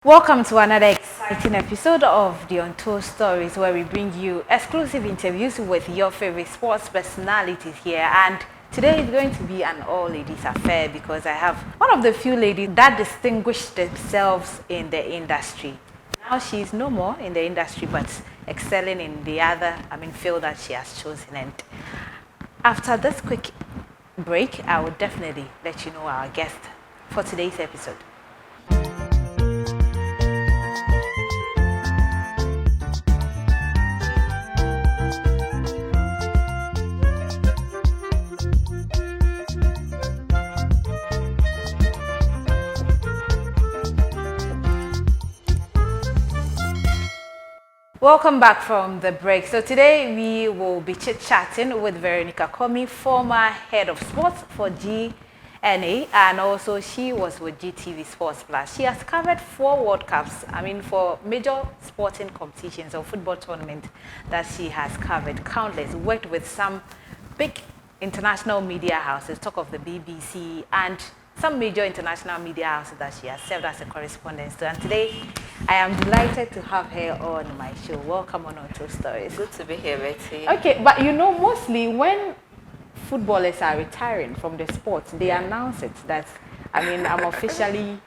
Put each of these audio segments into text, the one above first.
Welcome to another exciting episode of the Untold Stories, where we bring you exclusive interviews with your favorite sports personalities here. And today is going to be an all-ladies affair because I have one of the few ladies that distinguished themselves in the industry. Now she's no more in the industry, but excelling in the other, field that she has chosen. And after this quick break, I will definitely let you know our guest for today's episode. Welcome back from the break. So today we will be chit-chatting with Veronica Commey, former head of sports for GNA, and also she was with GTV Sports Plus. She has covered 4 World Cups, for major sporting competitions or football tournaments that she has covered, countless, worked with some big international media houses, talk of the BBC, and some major international media houses that she has served as a correspondent to. And today, I am delighted to have her on my show. Welcome on Untold Stories. Good to be here, Betty. Okay, but you know, mostly when footballers are retiring from the sport, they announce it that, I'm officially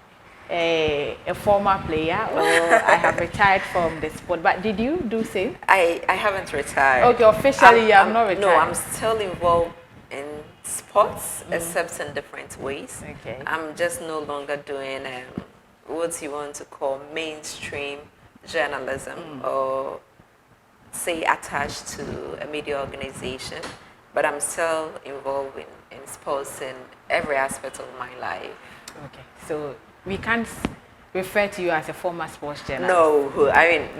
a former player, or I have retired from the sport. But did you do same? I haven't retired. Okay, officially you have not retired. No, I'm still involved in sports, except in different ways. Okay. I'm just no longer doing what you want to call mainstream journalism or say attached to a media organization, but I'm still involved in sports in every aspect of my life. Okay, so we can't refer to you as a former sports journalist. No,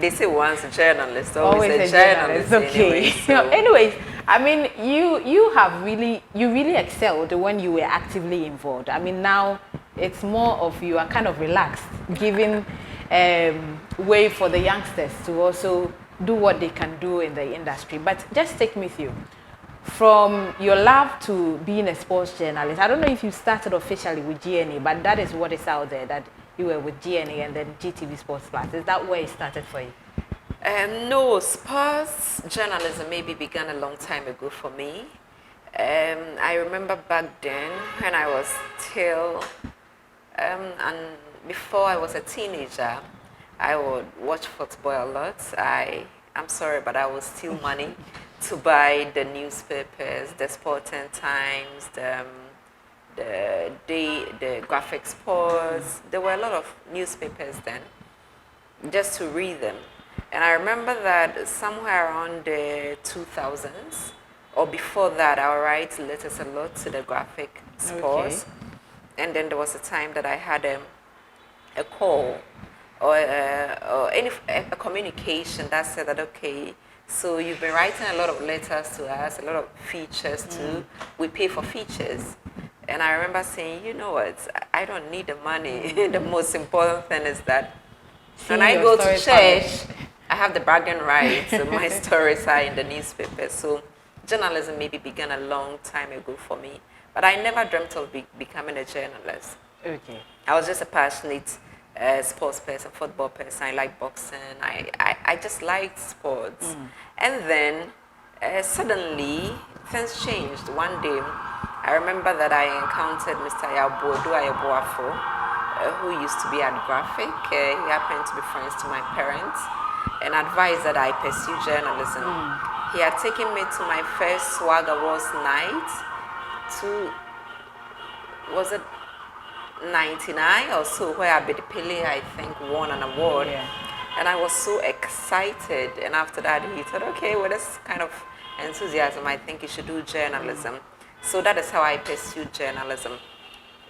they say once a journalist, always a journalist. Okay. Anyway, so. Anyways, you really excelled when you were actively involved. Now it's more of you are kind of relaxed, giving way for the youngsters to also do what they can do in the industry. But just take me through from your love to being a sports journalist. I don't know if you started officially with GNA, but that is what is out there, that you were with GNA and then GTV Sports Plus. Is that where it started for you? No, sports journalism maybe began a long time ago for me. I remember back then when I was still, and before I was a teenager, I would watch football a lot. I'm sorry, but I would steal money to buy the newspapers, the Sporting Times, the graphic sports. There were a lot of newspapers then, just to read them. And I remember that somewhere around the 2000s, or before that, I would write letters a lot to the graphic sports. Okay. And then there was a time that I had a call or a communication that said that, okay, so you've been writing a lot of letters to us, a lot of features too. We pay for features. And I remember saying, you know what, I don't need the money. The most important thing is that when I go to church, I have the bragging rights. So my stories are in the newspaper. So journalism maybe began a long time ago for me. But I never dreamt of becoming a journalist. Okay. I was just a passionate sports person, football person. I like boxing. I just liked sports. And then suddenly things changed. One day, I remember that I encountered Mr. Yabodu Ayeboafo, who used to be at Graphic. He happened to be friends to my parents and advised that I pursue journalism. He had taken me to my first Swag Awards night was it 99 or so, where Abedipele, I think, won an award. Yeah. And I was so excited. And after that, he said, okay, with this kind of enthusiasm, I think you should do journalism. So that is how I pursued journalism.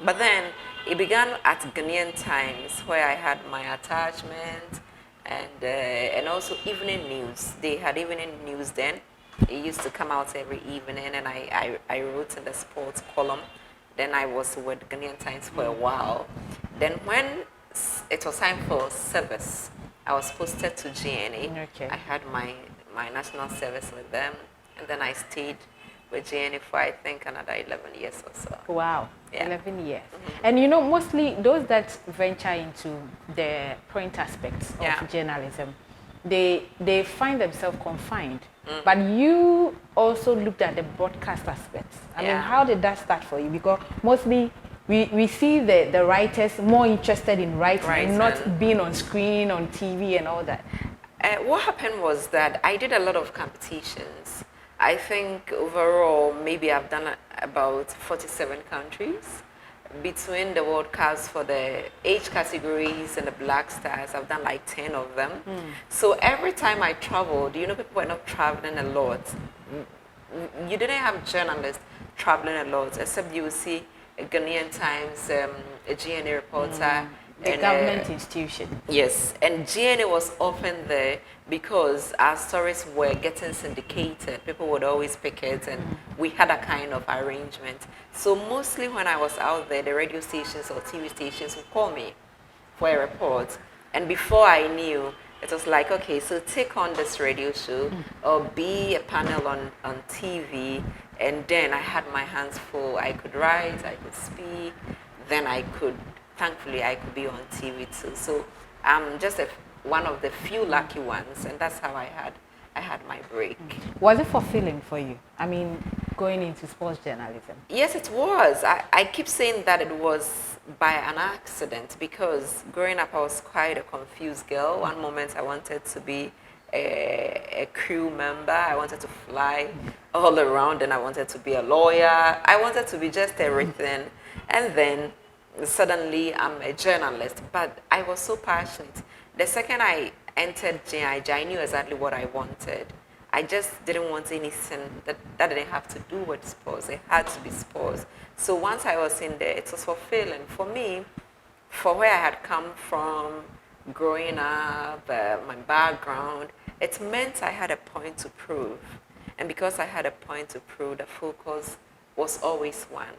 But then it began at Ghanaian Times, where I had my attachment and also evening news. They had evening news then. It used to come out every evening, and I wrote in the sports column. Then I was with Ghanaian Times for a while. Then when it was time for service, I was posted to GNA. Okay. I had my national service with them, and then I stayed with GNA for I think another 11 years or so. Wow, Yeah. 11 years. And you know, mostly those that venture into the print aspects of journalism, they find themselves confined. But you also looked at the broadcast aspects. I mean, how did that start for you? Because mostly we see the writers more interested in writing and not being on screen, on TV and all that. What happened was that I did a lot of competitions. I think overall, maybe I've done about 47 countries. Between the World Cups for the age categories and the Black Stars, I've done like 10 of them. So every time I traveled, you know, people were not traveling a lot. You didn't have journalists traveling a lot, except you would see a Ghanaian Times, a GNA reporter, The government institution. Yes, and GNA was often there because our stories were getting syndicated. People would always pick it, and we had a kind of arrangement. So mostly when I was out there, the radio stations or TV stations would call me for a report. And before I knew, it was like, okay, so take on this radio show or be a panel on TV. And then I had my hands full. I could write, I could speak, then thankfully I could be on TV too. So I'm just one of the few lucky ones, and that's how I had my break. Was it fulfilling for you? I mean, going into sports journalism? Yes, it was. I keep saying that it was by an accident because growing up I was quite a confused girl. One moment I wanted to be a crew member. I wanted to fly all around, and I wanted to be a lawyer. I wanted to be just everything. And then suddenly I'm a journalist, but I was so passionate. The second I entered GIJ, I knew exactly what I wanted. I just didn't want anything that didn't have to do with sports. It had to be sports. So once I was in there, it was fulfilling. For me, for where I had come from, growing up, my background, it meant I had a point to prove. And because I had a point to prove, the focus was always one.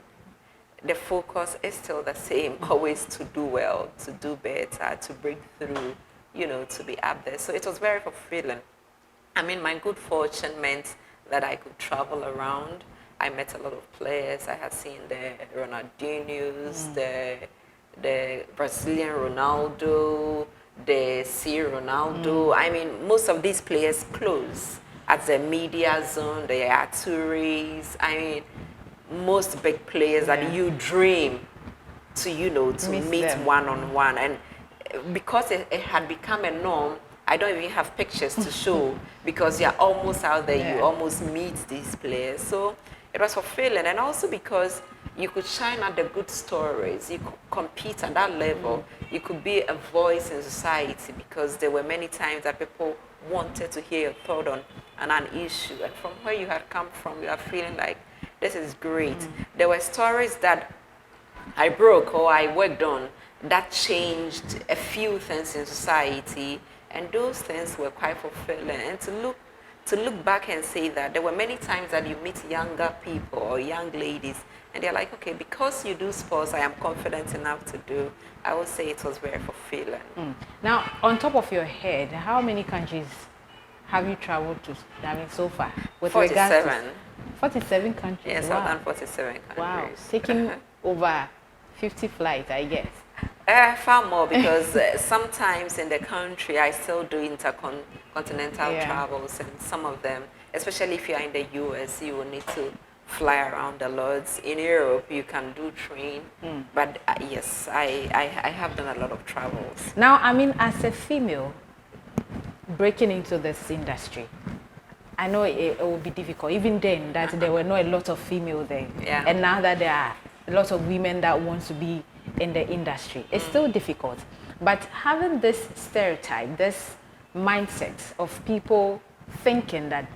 The focus is still the same, always to do well, to do better, to break through, you know, to be up there. So it was very fulfilling. I mean, my good fortune meant that I could travel around. I met a lot of players. I had seen the Ronaldinhos, the Brazilian Ronaldo, the C. Ronaldo. I mean, most of these players close at the media zone. They are tourists. I mean, most big players that you dream to, you know, to meet one-on-one. And because it had become a norm, I don't even have pictures to show because you're almost out there, you almost meet these players. So it was fulfilling. And also because you could shine at the good stories, you could compete at that level, you could be a voice in society because there were many times that people wanted to hear your thought on an issue. And from where you had come from, you are feeling like, this is great. There were stories that I broke or I worked on that changed a few things in society, and those things were quite fulfilling. And to look back and say that there were many times that you meet younger people or young ladies, and they're like, okay, because you do sports, I am confident enough to do. I would say it was very fulfilling. Now, on top of your head, how many countries have you traveled to? I mean, so far, with 47. 47 countries. Yes, wow. I've done 47 countries. Wow, taking over 50 flights, I guess. Far more because sometimes in the country I still do intercontinental travels, and some of them, especially if you're in the US, you will need to fly around a lot. In Europe, you can do train, but yes, I have done a lot of travels. Now, I mean, as a female breaking into this industry, I know it will be difficult. Even then, that there were not a lot of female there, and now that there are a lot of women that want to be in the industry, it's still difficult. But having this stereotype, this mindset of people thinking that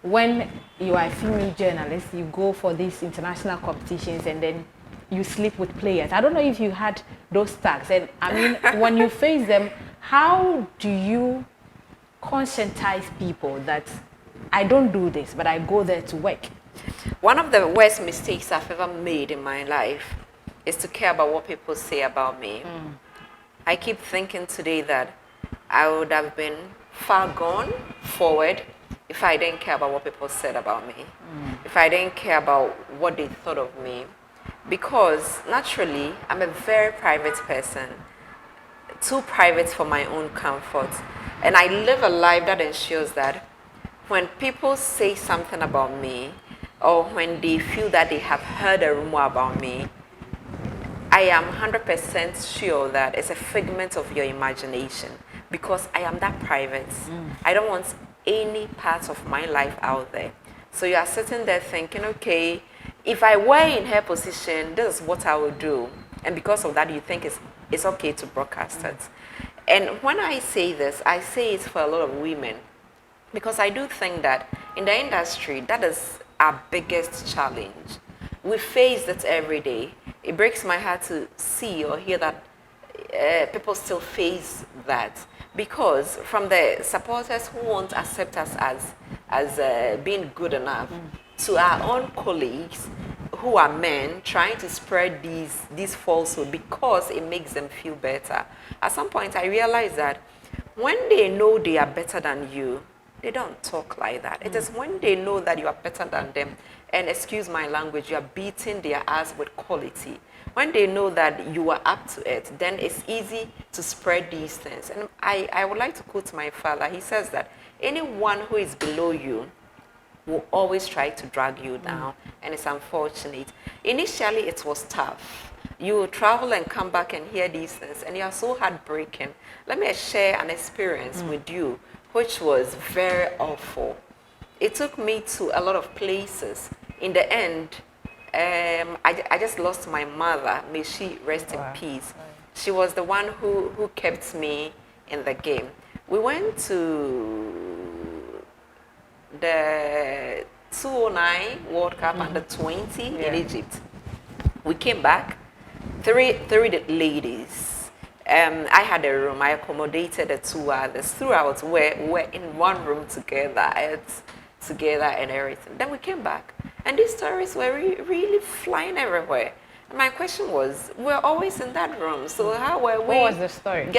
when you are a female journalist, you go for these international competitions and then you sleep with players. I don't know if you had those tags. And I mean, when you face them, how do you conscientize people that I don't do this, but I go there to work? One of the worst mistakes I've ever made in my life is to care about what people say about me. I keep thinking today that I would have been far gone forward if I didn't care about what people said about me. If if I didn't care about what they thought of me, because naturally I'm a very private person, too private for my own comfort. And I live a life that ensures that when people say something about me, or when they feel that they have heard a rumor about me, I am 100% sure that it's a figment of your imagination because I am that private. I don't want any part of my life out there. So you are sitting there thinking, okay, if I were in her position, this is what I would do. And because of that, you think it's okay to broadcast it. And when I say this, I say it for a lot of women because I do think that in the industry, that is our biggest challenge. We face it every day. It breaks my heart to see or hear that people still face that because from the supporters who won't accept us as being good enough to our own colleagues who are men trying to spread these falsehoods because it makes them feel better. At some point, I realized that when they know they are better than you, they don't talk like that. It is when they know that you are better than them, and excuse my language, you are beating their ass with quality. When they know that you are up to it, then it's easy to spread these things. And I would like to quote my father. He says that anyone who is below you will always try to drag you down, and it's unfortunate. Initially, it was tough. You travel and come back and hear these things, and you are so heartbreaking. Let me share an experience with you, which was very awful. It took me to a lot of places. In the end, I just lost my mother. May she rest in peace. She was the one who kept me in the game. We went to the 2009 World Cup under 20 in Egypt. We came back, three ladies. I had a room. I accommodated the two others. Throughout, we're in one room together. Together and everything. Then we came back, and these stories were really flying everywhere. And my question was, we're always in that room, so how were we? What was the story?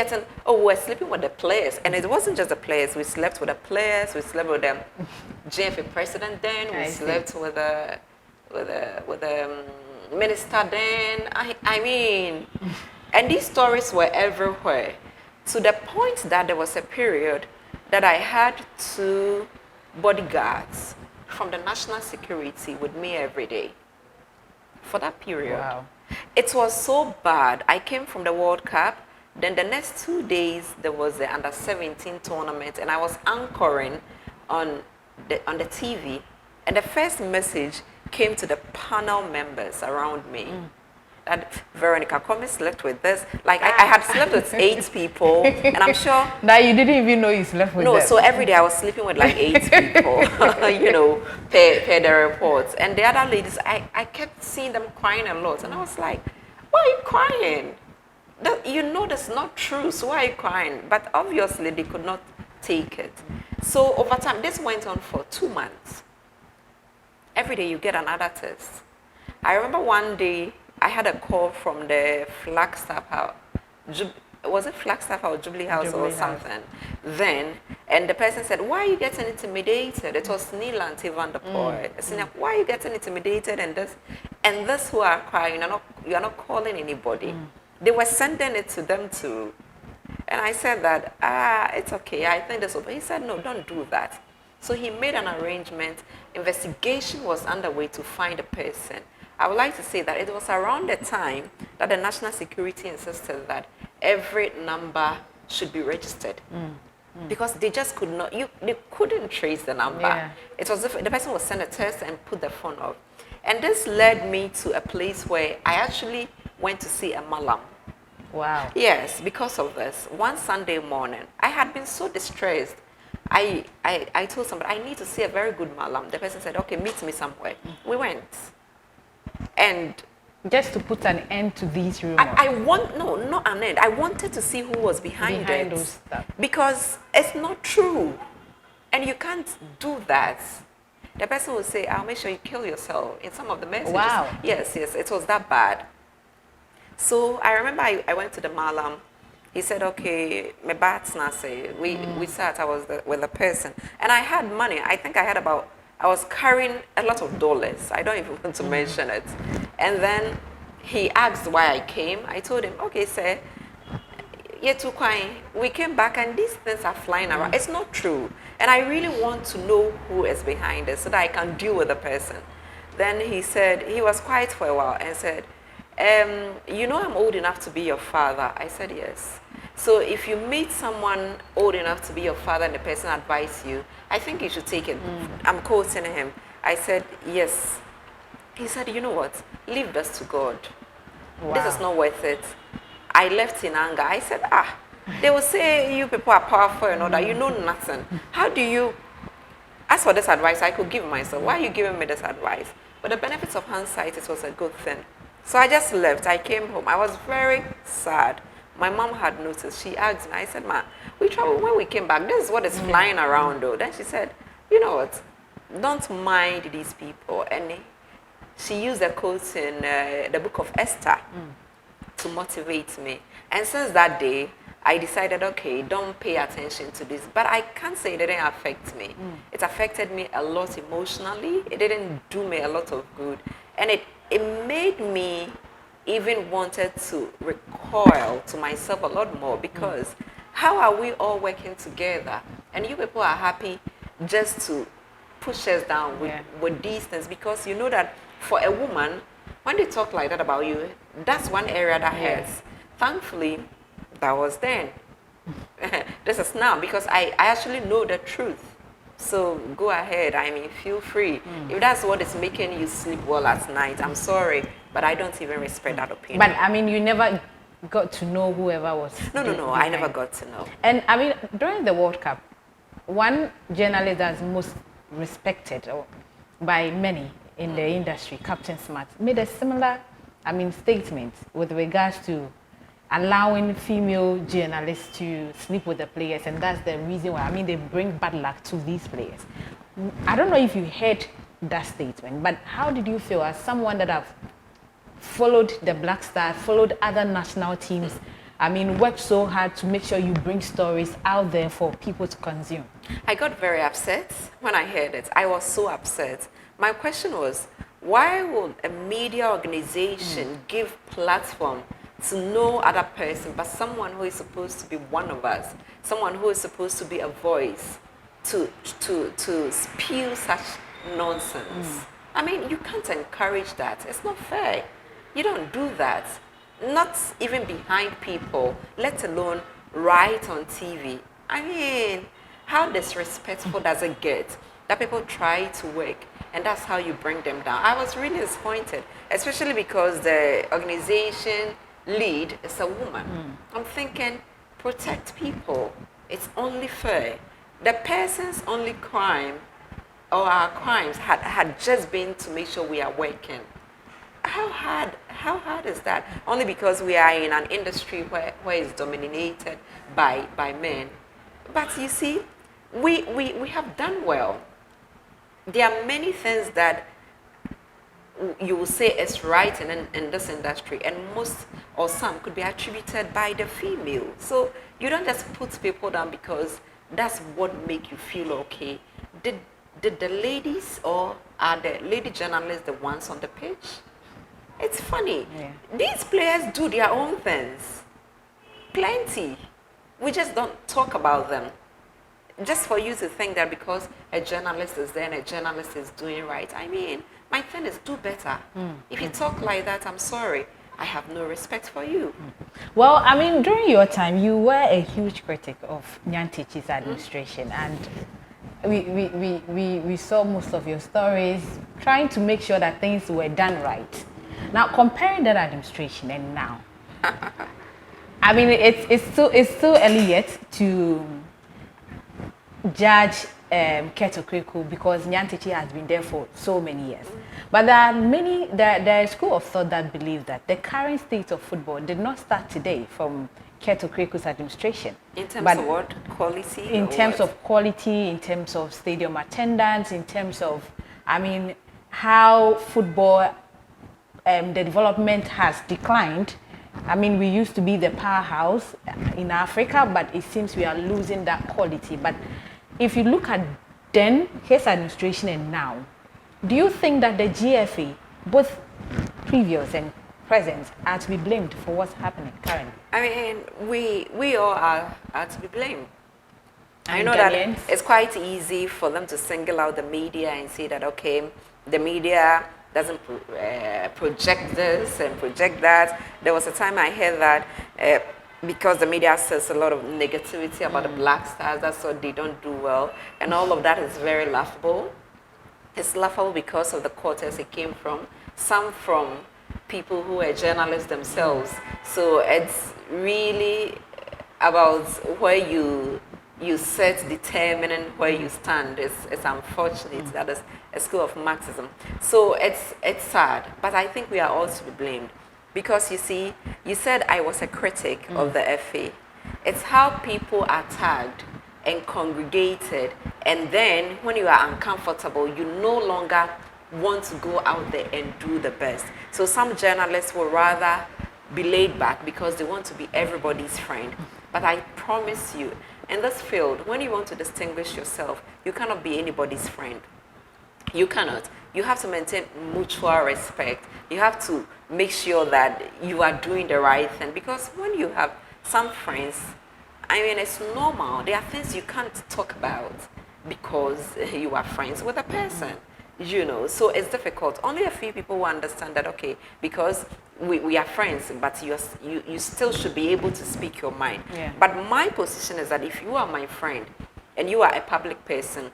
We're sleeping with the players, and it wasn't just the players. We slept with the players. We slept with the GFA president. Then we slept with the minister. Then I mean, and these stories were everywhere, to the point that there was a period that I had to bodyguards from the national security with me every day for that period. Wow. It was so bad. I came from the World Cup. Then the next 2 days there was the under 17 tournament, and I was anchoring on the TV. And the first message came to the panel members around me. That Veronica Commey slept with this. Like I had slept with 8 people, and I'm sure that you didn't even know you slept with them. No, so every day I was sleeping with like 8 people, you know, per the reports. And the other ladies, I kept seeing them crying a lot, and I was like, why are you crying? You know that's not true, so why are you crying? But obviously they could not take it. So over time, this went on for 2 months. Every day you get another test. I remember one day, I had a call from the Flagstaff House. Was it Flagstaff or Jubilee House or something? Then, and the person said, why are you getting intimidated? It was Neil and Van der Poel. I said, why are you getting intimidated? And this who are crying, you're not calling anybody. They were sending it to them too. And I said that, it's okay, I think this will be. He said, no, don't do that. So he made an arrangement. Investigation was underway to find a person. I would like to say that it was around the time that the national security insisted that every number should be registered. Because they just could not, they couldn't trace the number. Yeah. It was the person would send a test and put the phone off. And this led me to a place where I actually went to see a mallam. Wow. Yes, because of this. One Sunday morning, I had been so distressed. I told somebody, I need to see a very good mallam. The person said, okay, meet me somewhere. We went. And just to put an end to these rumors. No, not an end. I wanted to see who was behind it. Those stuff. Because it's not true. And you can't do that. The person will say, I'll make sure you kill yourself in some of the messages. Wow. Yes, it was that bad. So I remember I went to the mallam. He said, okay, my bat's not say. We sat, I was with the person. And I had money. I think I had about I was carrying a lot of dollars. I don't even want to mention it. And then he asked why I came. I told him, okay, sir, we came back and these things are flying around. It's not true. And I really want to know who is behind it so that I can deal with the person. Then he said, he was quiet for a while and said, you know I'm old enough to be your father. I said, yes. So if you meet someone old enough to be your father and the person advises you, I think you should take it. I'm quoting him. I said, yes. He said, you know what? Leave this to God. Wow. This is not worth it. I left in anger. I said, they will say you people are powerful and all that. You know nothing. How do you, as for this advice, I could give myself. Why are you giving me this advice? But the benefits of hindsight, it was a good thing. So I just left. I came home. I was very sad. My mom had noticed. She asked me. I said, Ma, we traveled when we came back. This is what is flying around though. Then she said, you know what? Don't mind these people. And she used a quote in the book of Esther to motivate me. And since that day, I decided, okay, don't pay attention to this. But I can't say it didn't affect me. It affected me a lot emotionally. It didn't do me a lot of good. And it made me even wanted to recoil to myself a lot more, because how are we all working together and you people are happy just to push us down with these things? Because you know that for a woman, when they talk like that about you, that's one area that hurts. Thankfully, that was then. This is now, because I actually know the truth. So go ahead, I mean, feel free. If that's what is making you sleep well at night, I'm sorry, but I don't even respect that opinion. But I mean, you never got to know whoever was. No, I never got to know. And I mean, during the World Cup, one journalist that's most respected by many in the industry, Captain Smart, made a similar, statement with regards to allowing female journalists to sleep with the players, and that's the reason why, they bring bad luck to these players. I don't know if you heard that statement, but how did you feel as someone that have followed the Black Stars, followed other national teams, worked so hard to make sure you bring stories out there for people to consume? I got very upset when I heard it. I was so upset. My question was, why would a media organization give platform to no other person but someone who is supposed to be one of us, someone who is supposed to be a voice, to spew such nonsense? You can't encourage that. It's not fair. You don't do that. Not even behind people, let alone right on TV. How disrespectful does it get that people try to work and that's how you bring them down? I was really disappointed, especially because the organization lead is a woman. I'm thinking, protect people. It's only fair. The person's only crime or our crimes had just been to make sure we are working. How hard is that? Only because we are in an industry where it's dominated by men. But you see, we have done well. There are many things that you will say is right in this industry, and most or some could be attributed by the female. So you don't just put people down because that's what make you feel okay. Did the ladies, or are the lady journalists the ones on the pitch? It's funny. These players do their own things. Plenty. We just don't talk about them. Just for you to think that because a journalist is there and a journalist is doing right. My thing is do better. If you talk like that, I'm sorry. I have no respect for you. Well, during your time, you were a huge critic of Nyantichi's administration, and we saw most of your stories trying to make sure that things were done right. Now, comparing that administration and now, it's still early yet to judge Keto Kriku, because Nyantichi has been there for so many years. But there is a school of thought that believe that the current state of football did not start today from Keto Kriku's administration. In terms of what? Quality? In terms of quality, in terms of stadium attendance, in terms of, how football, the development has declined. We used to be the powerhouse in Africa, but it seems we are losing that quality. But if you look at then his administration and now, do you think that the GFA, both previous and present, are to be blamed for what's happening currently? I mean, we all are to be blamed. I know Ghanaians? that it's quite easy for them to single out the media and say that, okay, the media doesn't project this and project that. There was a time I heard that because the media says a lot of negativity about the Black Stars, that's why they don't do well. And all of that is very laughable. It's laughable because of the quarters it came from. Some from people who are journalists themselves. So it's really about where you set determining where you stand. It's unfortunate that is a school of Marxism. So it's sad, but I think we are all to be blamed. Because you see, you said I was a critic of the FA. It's how people are tagged and congregated, and then when you are uncomfortable, you no longer want to go out there and do the best. So some journalists will rather be laid back because they want to be everybody's friend. But I promise you, in this field, when you want to distinguish yourself, you cannot be anybody's friend. You cannot. You have to maintain mutual respect. You have to make sure that you are doing the right thing. Because when you have some friends, I mean, it's normal. There are things you can't talk about because you are friends with a person. You know, so it's difficult. Only a few people will understand that, okay, because we are friends, but you still should be able to speak your mind. Yeah. But my position is that if you are my friend and you are a public person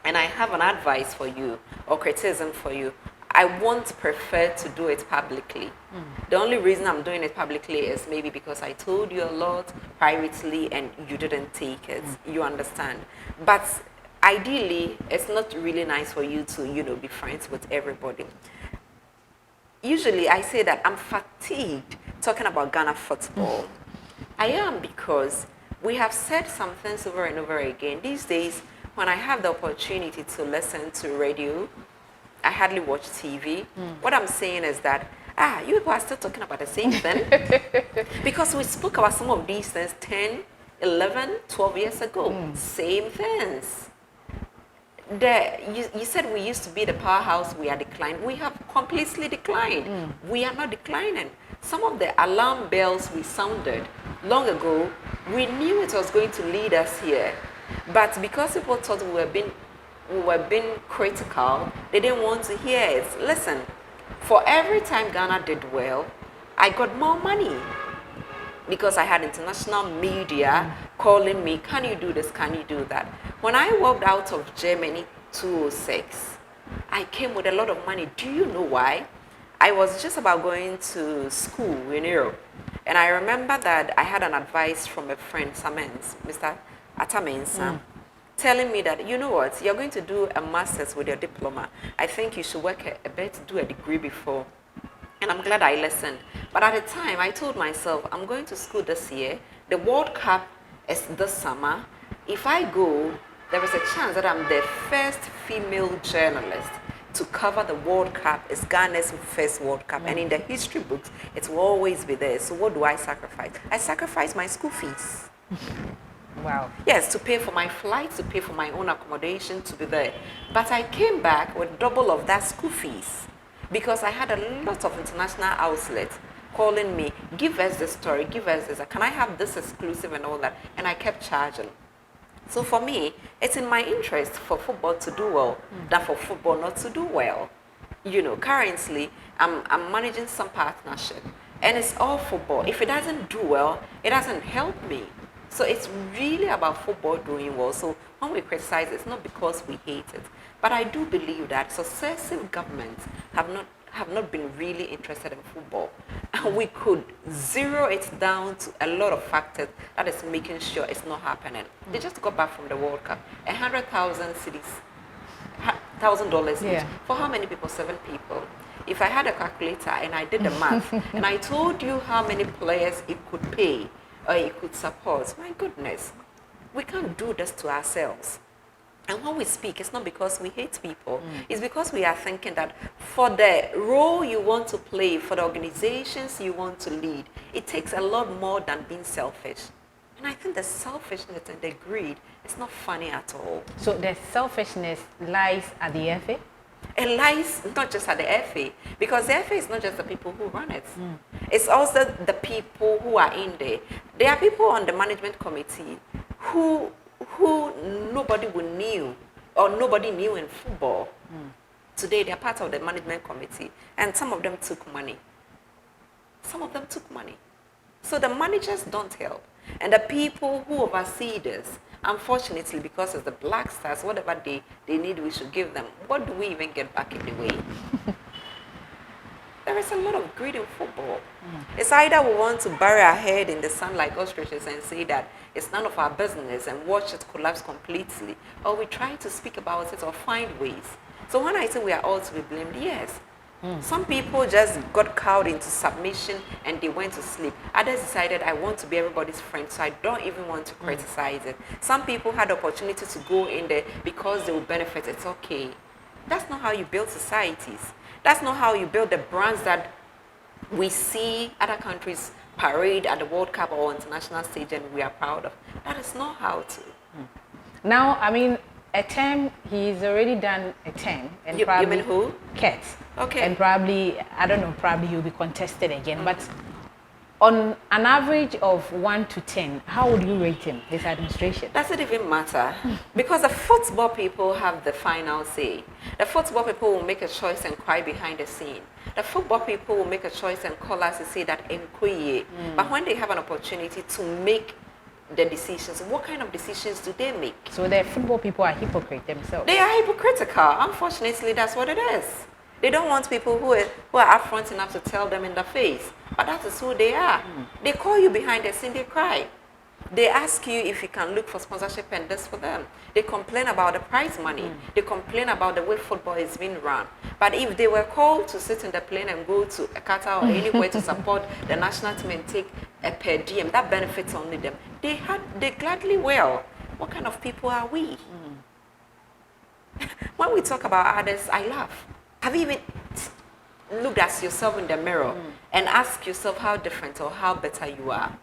and I have an advice for you or criticism for you, I won't prefer to do it publicly. The only reason I'm doing it publicly is maybe because I told you a lot privately and you didn't take it. You understand? But ideally, it's not really nice for you to, you know, be friends with everybody. Usually, I say that I'm fatigued talking about Ghana football. I am, because we have said some things over and over again. These days, when I have the opportunity to listen to radio, I hardly watch TV. What I'm saying is that, you people are still talking about the same thing. Because we spoke about some of these things 10, 11, 12 years ago. Same things. You said we used to be the powerhouse, we are declined. We have completely declined. We are not declining. Some of the alarm bells we sounded long ago, we knew it was going to lead us here. But because people thought we were being critical, they didn't want to hear it. Listen, for every time Ghana did well, I got more money. Because I had international media calling me, can you do this, can you do that? When I walked out of Germany 2006, I came with a lot of money. Do you know why? I was just about going to school in Europe. And I remember that I had an advice from a friend, Samens, Mr. Atamensa, telling me that, you know what, you're going to do a master's with your diploma. I think you should work a bit, do a degree before. And I'm glad I listened. But at the time, I told myself, I'm going to school this year. The World Cup is this summer. If I go, there is a chance that I'm the first female journalist to cover the World Cup. It's Ghana's first World Cup. And in the history books, it will always be there. So what do I sacrifice? I sacrifice my school fees. Wow. Yes, to pay for my flights, to pay for my own accommodation, to be there. But I came back with double of that school fees, because I had a lot of international outlets calling me, give us this story, give us this, can I have this exclusive and all that? And I kept charging. So for me, it's in my interest for football to do well than for football not to do well. You know, currently, I'm managing some partnership, and it's all football. If it doesn't do well, it doesn't help me. So it's really about football doing well. So when we criticize, it's not because we hate it. But I do believe that successive governments have not been really interested in football. And we could zero it down to a lot of factors that is making sure it's not happening. They just got back from the World Cup. 100,000 cities, $1,000 each. For how many people? 7 people. If I had a calculator and I did the math and I told you how many players it could pay or it could support, my goodness, we can't do this to ourselves. And when we speak, it's not because we hate people. It's because we are thinking that for the role you want to play, for the organizations you want to lead, it takes a lot more than being selfish. And I think the selfishness and the greed is not funny at all. So the selfishness lies at the FA? It lies not just at the FA, because the FA is not just the people who run it. It's also the people who are in there. There are people on the management committee who nobody knew, or nobody knew in football. Today they are part of the management committee, and some of them took money. Some of them took money. So the managers don't help. And the people who oversee this, unfortunately, because it's the Black Stars, whatever they need, we should give them. What do we even get back in the way? There is a lot of greed in football. It's either we want to bury our head in the sand like ostriches and say that it's none of our business and watch it collapse completely, or we try to speak about it or find ways. So when I say we are all to be blamed, yes. Some people just got cowed into submission and they went to sleep. Others decided, I want to be everybody's friend, so I don't even want to criticize it. Some people had the opportunity to go in there because they will benefit. It's okay. That's not how you build societies. That's not how you build the brands that we see other countries parade at the World Cup or international stage and we are proud of. That is not how to. Now, I mean, a term, he's already done a term. And You probably mean who? Kurt. Okay. And probably, I don't know, probably he'll be contested again. But on an average of 1 to 10, how would you rate him, his administration? Doesn't even matter, because the football people have the final say. The football people will make a choice and cry behind the scene. The football people will make a choice and call us and say that Nkoye. But when they have an opportunity to make the decisions, what kind of decisions do they make? So the football people are hypocrites themselves. They are hypocritical. Unfortunately, that's what it is. They don't want people who are upfront enough to tell them in the face. But that is who they are. They call you behind the scene, they cry. They ask you if you can look for sponsorship and this for them. They complain about the prize money. They complain about the way football is being run. But if they were called to sit in the plane and go to Qatar or anywhere to support the national team and take a per diem, that benefits only them. They gladly will. What kind of people are we? When we talk about others, I laugh. Have you even looked at yourself in the mirror and asked yourself how different or how better you are?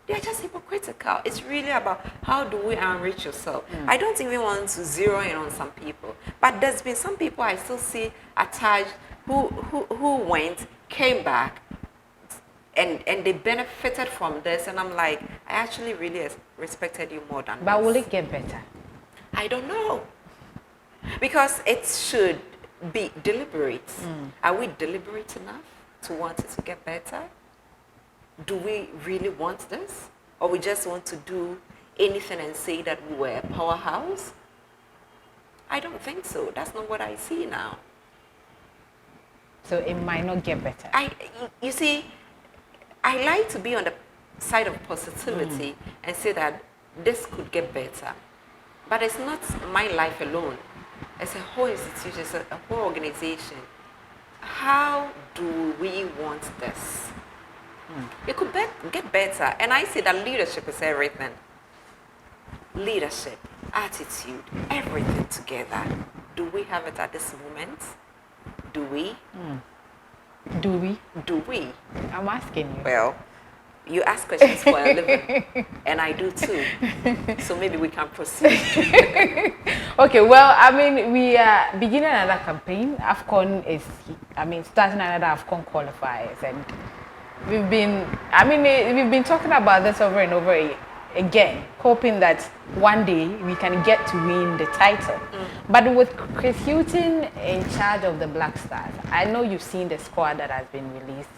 They're just hypocritical. It's really about how do we enrich yourself. I don't even want to zero in on some people, but there's been some people I still see attached who went, came back, and they benefited from this, and I'm like, I actually really respected you more than But this. will it get better? I don't know, because it should be deliberate. Are we deliberate enough to want it to get better? Do we really want this? Or we just want to do anything and say that we were a powerhouse? I don't think so. That's not what I see now. So it might not get better. You see, I like to be on the side of positivity and say that this could get better. But it's not my life alone. It's a whole institution, it's a whole organization. How do we want this? It could get better. And I say that leadership is everything. Leadership, attitude, everything together. Do we have it at this moment? Do we? Do we? Do we? I'm asking you. Well, you ask questions for a living, and I do too. So maybe we can proceed. Okay, well, I mean, we are beginning another campaign. AFCON is, starting another AFCON qualifiers, and we've been talking about this over and over again, hoping that one day we can get to win the title. But with Chris Hughton in charge of the Black Stars, I know you've seen the squad that has been released.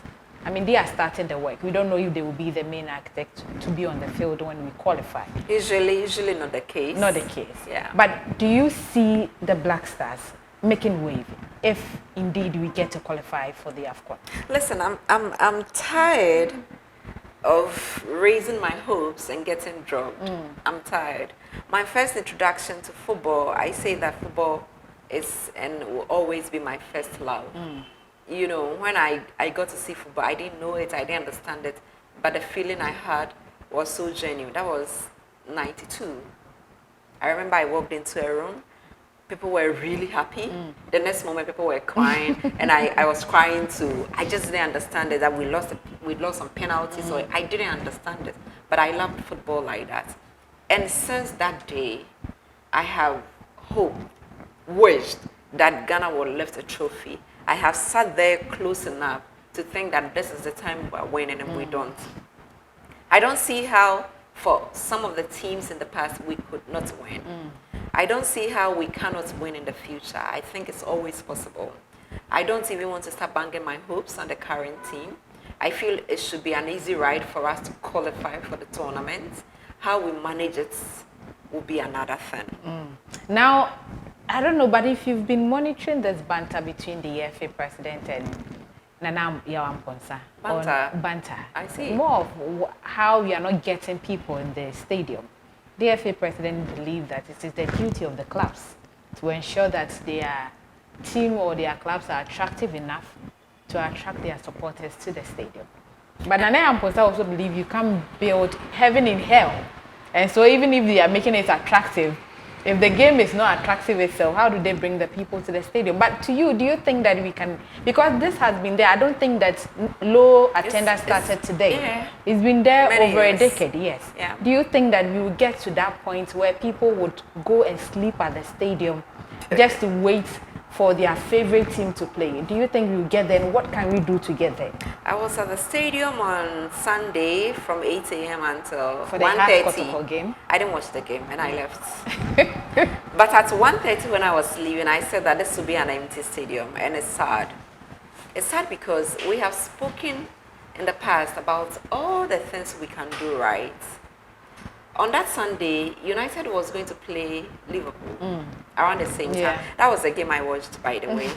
I mean, they are starting the work. We don't know if they will be the main architect to be on the field when we qualify. Usually not the case. Not the case. Yeah. But do you see the Black Stars making wave if indeed we get to qualify for the AFCON? Listen, I'm tired of raising my hopes and getting dropped. I'm tired. My first introduction to football, I say that football is and will always be my first love. You know, when I got to see football, I didn't know it, I didn't understand it, but the feeling I had was so genuine. That was 92. I remember I walked into a room, people were really happy. The next moment, people were crying, and I was crying too. I just didn't understand it, that we lost some penalties, so I didn't understand it. but I loved football like that. And since that day, I have hoped, wished that Ghana will lift a trophy. I have sat there close enough to think that this is the time we're winning and we don't. I don't see how for some of the teams in the past we could not win. I don't see how we cannot win in the future. I think it's always possible. I don't even want to start banging my hopes on the current team. I feel it should be an easy ride for us to qualify for the tournament. How we manage it will be another thing. Now, I don't know, but if you've been monitoring this banter between the FA president and Nana Yawamponsa. Banter. I see. More of how we are not getting people in the stadium. The FA president believes that it is the duty of the clubs to ensure that their team or their clubs are attractive enough to attract their supporters to the stadium. But Nana Yawamponsa also believes you can't build heaven in hell. And so even if they are making it attractive, if the game is not attractive itself, how do they bring the people to the stadium? But to you, do you think that we can, because this has been there, I don't think that low attendance started today. Yeah. It's been there Many over years. a decade, yes. Yeah. Do you think that we will get to that point where people would go and sleep at the stadium just to wait for their favorite team to play? Do you think we will get there, and what can we do to get there? I was at the stadium on Sunday from 8 a.m. until For the 1:30. game? I didn't watch the game and I left. But at 1:30 when I was leaving, I said that this will be an empty stadium, and it's sad. It's sad because we have spoken in the past about all the things we can do right. On that Sunday, United was going to play Liverpool around the same time. Yeah. That was the game I watched, by the way.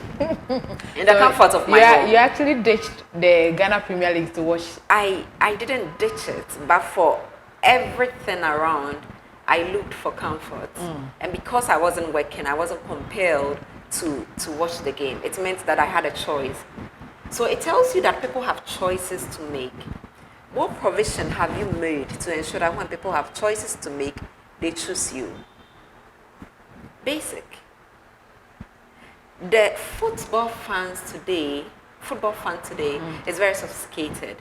In the comfort of my home. You actually ditched the Ghana Premier League to watch. I didn't ditch it, but for everything around, I looked for comfort. And because I wasn't working, I wasn't compelled to watch the game. It meant that I had a choice. So it tells you that people have choices to make. What provision have you made to ensure that when people have choices to make, they choose you? Basic. The football fan today is very sophisticated.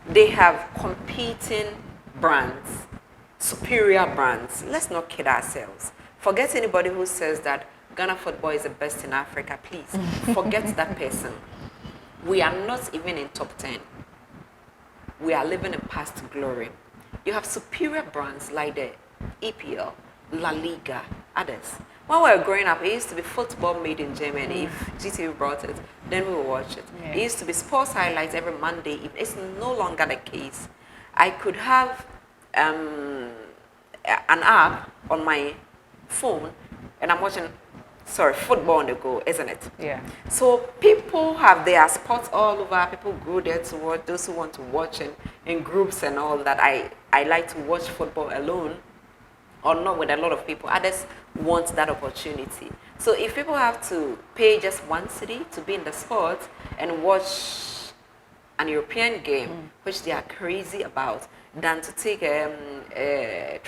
They have competing brands, superior brands. Let's not kid ourselves. Forget anybody who says that Ghana football is the best in Africa, please. Forget that person. We are not even in top 10. We are living in past glory. You have superior brands like the EPL, La Liga, others. When we were growing up, it used to be football made in Germany. If GTV brought it, then we would watch it. Yeah. It used to be sports highlights every Monday. It's no longer the case. I could have an app on my phone and I'm watching football on the go, isn't it? Yeah. So people have their spots all over. People go there to watch. Those who want to watch in groups and all that. I like to watch football alone or not with a lot of people. Others want that opportunity. So if people have to pay just one city to be in the sport and watch an European game, which they are crazy about, than to take a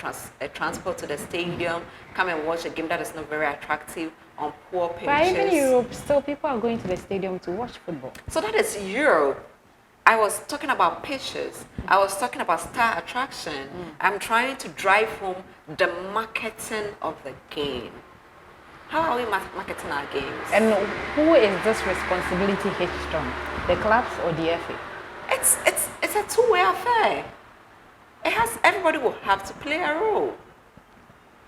transport to the stadium, come and watch a game that is not very attractive on poor pitches. But even in Europe, still people are going to the stadium to watch football. So that is Europe. I was talking about pitches. I was talking about star attraction. I'm trying to drive home the marketing of the game. How are we marketing our games? And who is this responsibility hitched on? The clubs or the FA? It's a two-way affair. Everybody will have to play a role.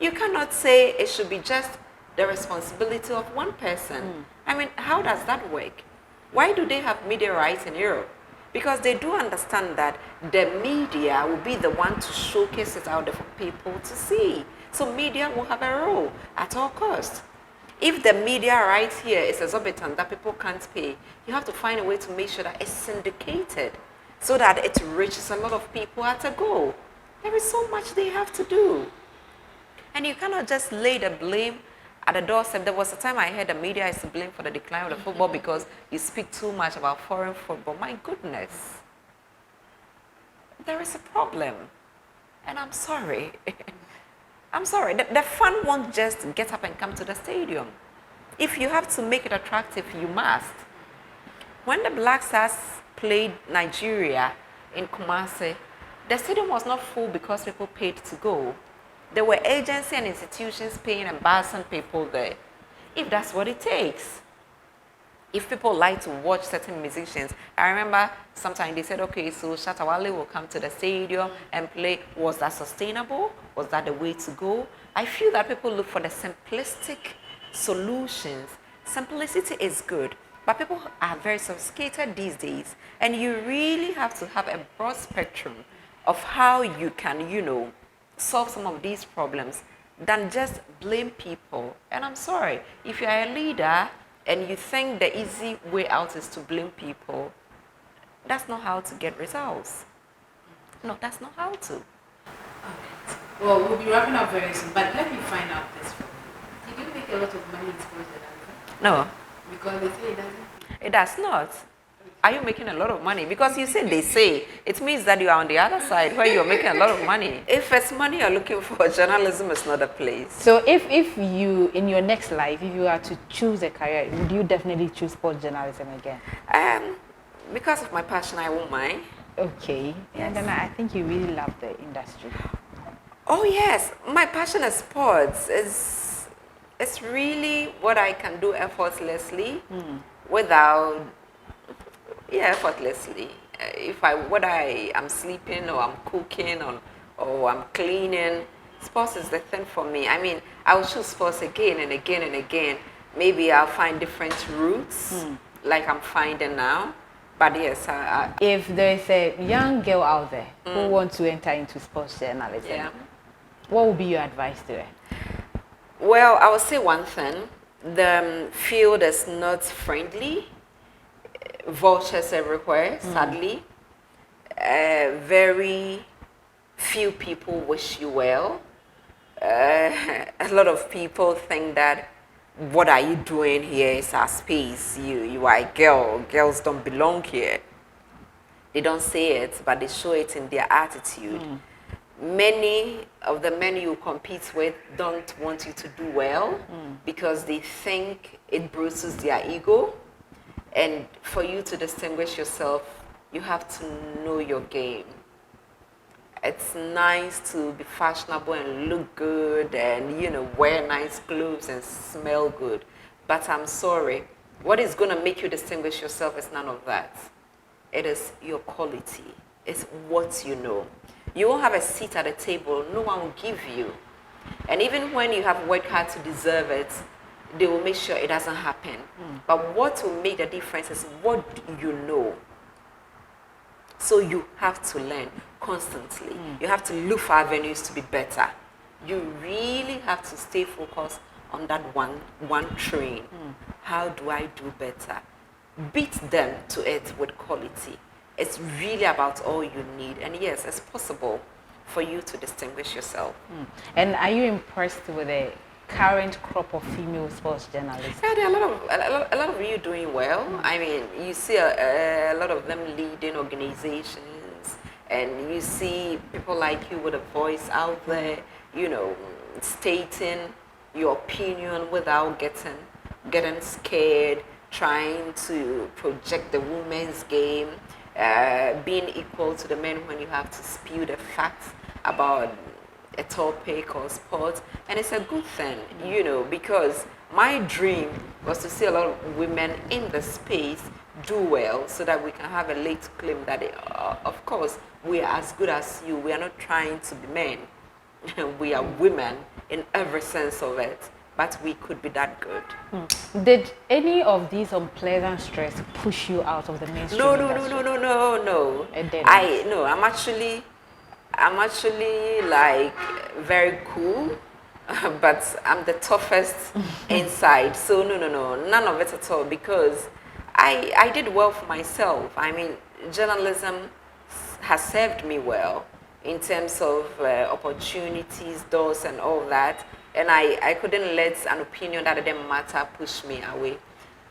You cannot say it should be just the responsibility of one person. I mean, how does that work? Why do they have media rights in Europe? Because they do understand that the media will be the one to showcase it out there for people to see. So media will have a role at all costs. If the media right here is exorbitant that people can't pay, you have to find a way to make sure that it's syndicated so that it reaches a lot of people at a go. There is so much they have to do. And you cannot just lay the blame at the doorstep. There was a time I heard the media is to blame for the decline of the football because you speak too much about foreign football. My goodness. There is a problem. And I'm sorry. I'm sorry. The fan won't just get up and come to the stadium. If you have to make it attractive, you must. When the Black Stars played Nigeria in Kumasi, The stadium was not full because people paid to go. There were agencies and institutions paying and bussing people there. If that's what it takes. If people like to watch certain musicians, I remember sometimes they said, okay, so Shatawale will come to the stadium and play. Was that sustainable? Was that the way to go? I feel that people look for the simplistic solutions. Simplicity is good, but people are very sophisticated these days, and you really have to have a broad spectrum of how you can, solve some of these problems than just blame people. And I'm sorry, if you're a leader and you think the easy way out is to blame people, that's not how to get results. No, that's not how to. Okay. Well, we'll be wrapping up very soon, but let me find out this from you. Did you make a lot of money in sports journalism? No. Because they say it doesn't. It does not. Are you making a lot of money? Because you said they say, it means that you are on the other side where you're making a lot of money. If it's money you're looking for, journalism is not a place. So if you, in your next life, if you are to choose a career, would you definitely choose sports journalism again? Because of my passion, I won't mind. Okay. Yes. And then I think you really love the industry. Oh yes, my passion is sports. It's really what I can do effortlessly without, effortlessly. Whether I am sleeping or I'm cooking or I'm cleaning, sports is the thing for me. I mean, I will choose sports again and again and again. Maybe I'll find different routes like I'm finding now. But yes, if there's a young girl out there who wants to enter into sports journalism, what would be your advice to her? Well, I would say one thing. The field is not friendly. Vultures everywhere, sadly. Very few people wish you well. A lot of people think that, what are you doing here? It's our space. You are a girl. Girls don't belong here. They don't say it, but they show it in their attitude. Many of the men you compete with don't want you to do well because they think it bruises their ego. And for you to distinguish yourself, you have to know your game. It's nice to be fashionable and look good and, wear nice clothes and smell good. But I'm sorry, what is going to make you distinguish yourself is none of that. It is your quality. It's what you know. You won't have a seat at a table, no one will give you. And even when you have worked hard to deserve it, they will make sure it doesn't happen. But what will make the difference is what you know. So you have to learn constantly. You have to look for avenues to be better. You really have to stay focused on that one train. How do I do better? Beat them to it with quality. It's really about all you need. And yes, it's possible for you to distinguish yourself. And are you impressed with the current crop of female sports journalists? Yeah, there are a lot of you doing well. I mean, you see a lot of them leading organizations, and you see people like you with a voice out there, stating your opinion without getting scared, trying to project the women's game, being equal to the men when you have to spew the facts about a topic or sport. And it's a good thing, because my dream was to see a lot of women in the space do well so that we can have a late claim that, of course, we are as good as you. We are not trying to be men. We are women in every sense of it, but we could be that good. Did any of these unpleasant stress push you out of the mainstream industry? No. It didn't. I'm actually like very cool, but I'm the toughest inside. So no, none of it at all, because I did well for myself. I mean, journalism has served me well in terms of opportunities, doors, and all that. And I couldn't let an opinion that didn't matter push me away.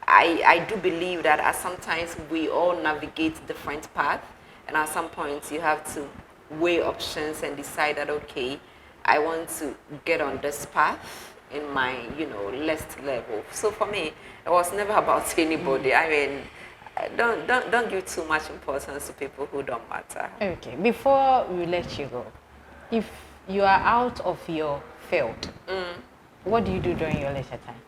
I do believe that at sometimes we all navigate different paths, and at some points you have to weigh options and decide that, okay, I want to get on this path in my, list level. So for me, it was never about anybody. I mean, Don't give too much importance to people who don't matter. Okay, before we let you go, if you are out of your field, what do you do during your leisure time?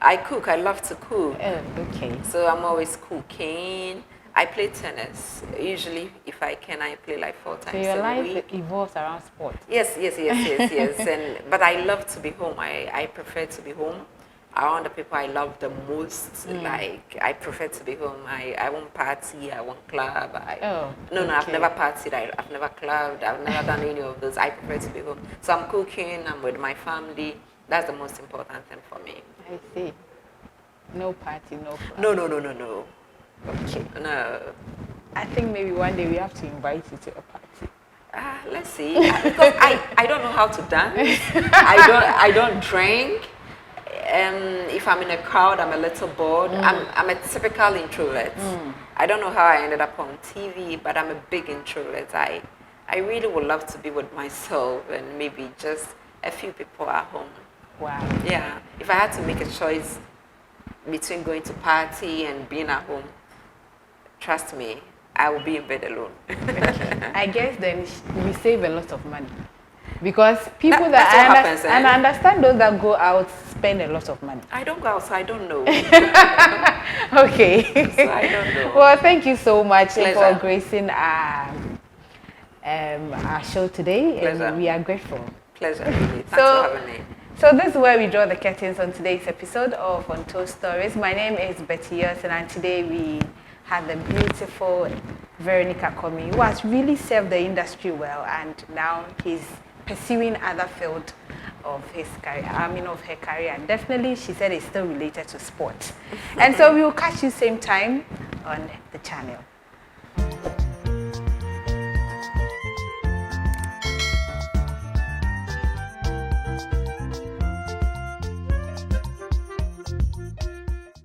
I cook. I love to cook. Oh, okay. So I'm always cooking. I play tennis. Usually, if I can, I play like 4 So times your a life week. evolves around sport. Yes. But I love to be home. I prefer to be home around the people I love the most. Like I prefer to be home. I won't party. I won't club. No, I've okay. never partied. I've never clubbed. I've never done any of those. I prefer to be home. So I'm cooking. I'm with my family. That's the most important thing for me. I see. No party, no club. No. Okay. No. I think maybe one day we have to invite you to a party. Let's see. Because I don't know how to dance. I don't drink. If I'm in a crowd, I'm a little bored. I'm a typical introvert. I don't know how I ended up on TV, but I'm a big introvert. I really would love to be with myself and maybe just a few people at home. Wow. Yeah. If I had to make a choice between going to party and being at home, trust me, I will be in bed alone. I guess then we save a lot of money. Because people that's what happens, and I understand those that go out spend a lot of money. I don't go out, so I don't know. Okay. So I don't know. Well, thank you so much Pleasure. for gracing our show today. Pleasure. And we are grateful. Pleasure, really. Thanks for having me. So this is where we draw the curtains on today's episode of Untold Stories. My name is Betty Yeltsin, and today we had the beautiful Veronica Commey, who has really served the industry well, and now he's pursuing other field of his career. Of her career. And definitely, she said it's still related to sport. And so we will catch you same time on the channel.